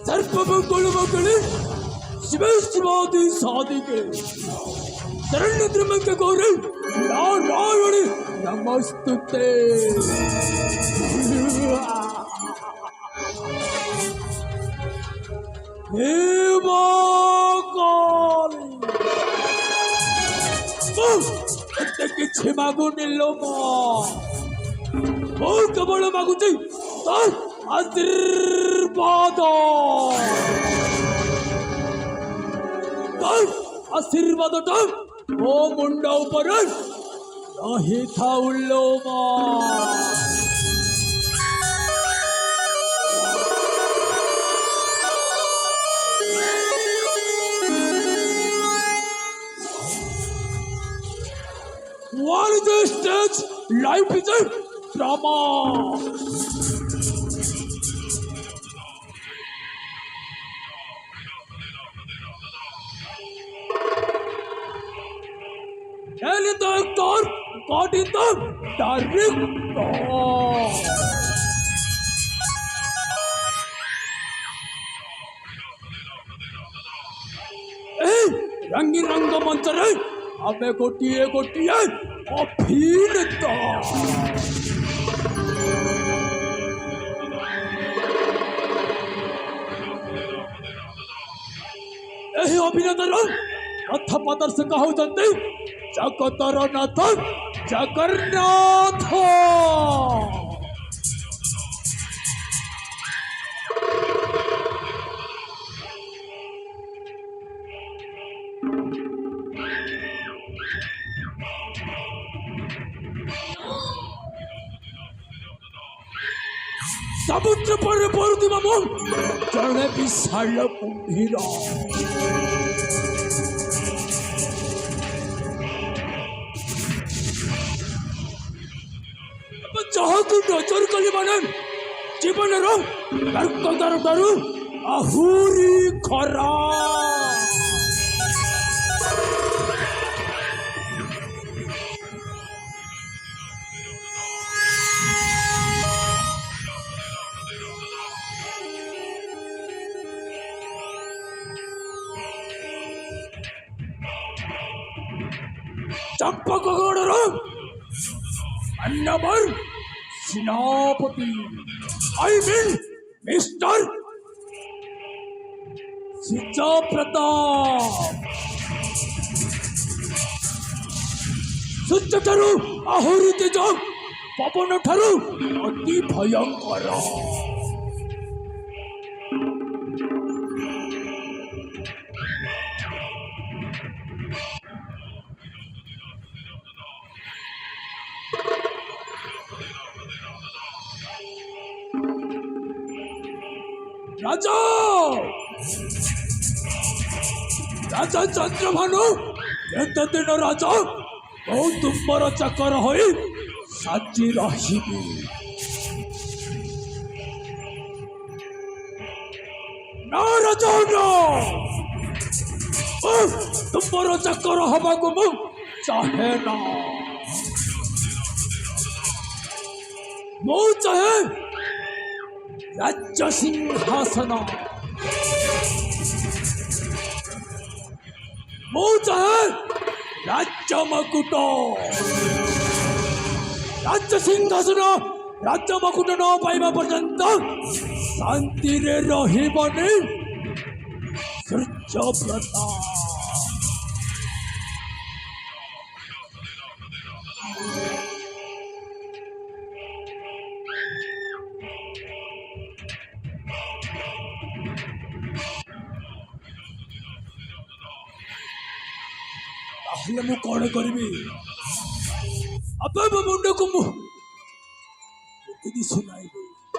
ಸರ್ಪಮಂಗಳಮಗಳೇ ಶಿವ ಶಿವಾದಿ ಸಾಧಿಗೆ ಶರಣ್ಯ ತ್ರಿಮಂಗ ಗೌರಿ ನಾರಾಯಣಿ ನಮಸ್ತುತೆ. କିଛି ମାଗୁନିଲୋ ମୁଁ କେବଳ ମାଗୁଛି आशीर्वाद आशीर्वाद ओ मुंडा ऊपर नहीं था उल्लो What is this stage? Life is a drama. Hell in the actor, God in the director. Hey, Rangi Ranga Manchare, Abe Gotiye Gotiye, Abhineta. Hey, Abhineta, Atha Padar se kaho jante. जगतर नाथ जगन्नाथ समुद्र पर पड़ुवा मु जड़े विशाल कुंभीर जहां नजर कली माने जीवन नर्कदार दारू आहुरी खरा चंपकगौड़ अन्नवर सेनापति I mean, Mr. Sija Pratap. ସୂର୍ଯ୍ୟ ଠାରୁ ଆହୁରି ତେଜ, ପବନ ଠାରୁ ଅତି ଭୟଙ୍କର। ରାଜା ରାଜା ଚନ୍ଦ୍ରଭାନୁ, କେତେ ଦିନ ରାଜା ମୁଁ ତୁମର ଚାକର ହୋଇ ସାଜି ରହିବି। ନା ରାଜା, ତୁମର ଚାକର ହବାକୁ ମୁଁ ଚାହେଁ ନା। ମୁଁ ଚାହେଁ ରାଜ୍ୟ ସିଂହାସନ। ମୁଁ ଚାହେଁ ରାଜ୍ୟ ମକୁଟ। ରାଜ୍ୟ ସିଂହାସନ ରାଜ୍ୟ ମକୁଟ ନ ପାଇବା ପର୍ଯ୍ୟନ୍ତ ଶାନ୍ତିରେ ରହିବନି ସୂର୍ଯ୍ୟବ୍ରତ। ତାହେଲେ ମୁଁ କଣ କରିବି? ଏବେ ମୋ ମୁଣ୍ଡକୁ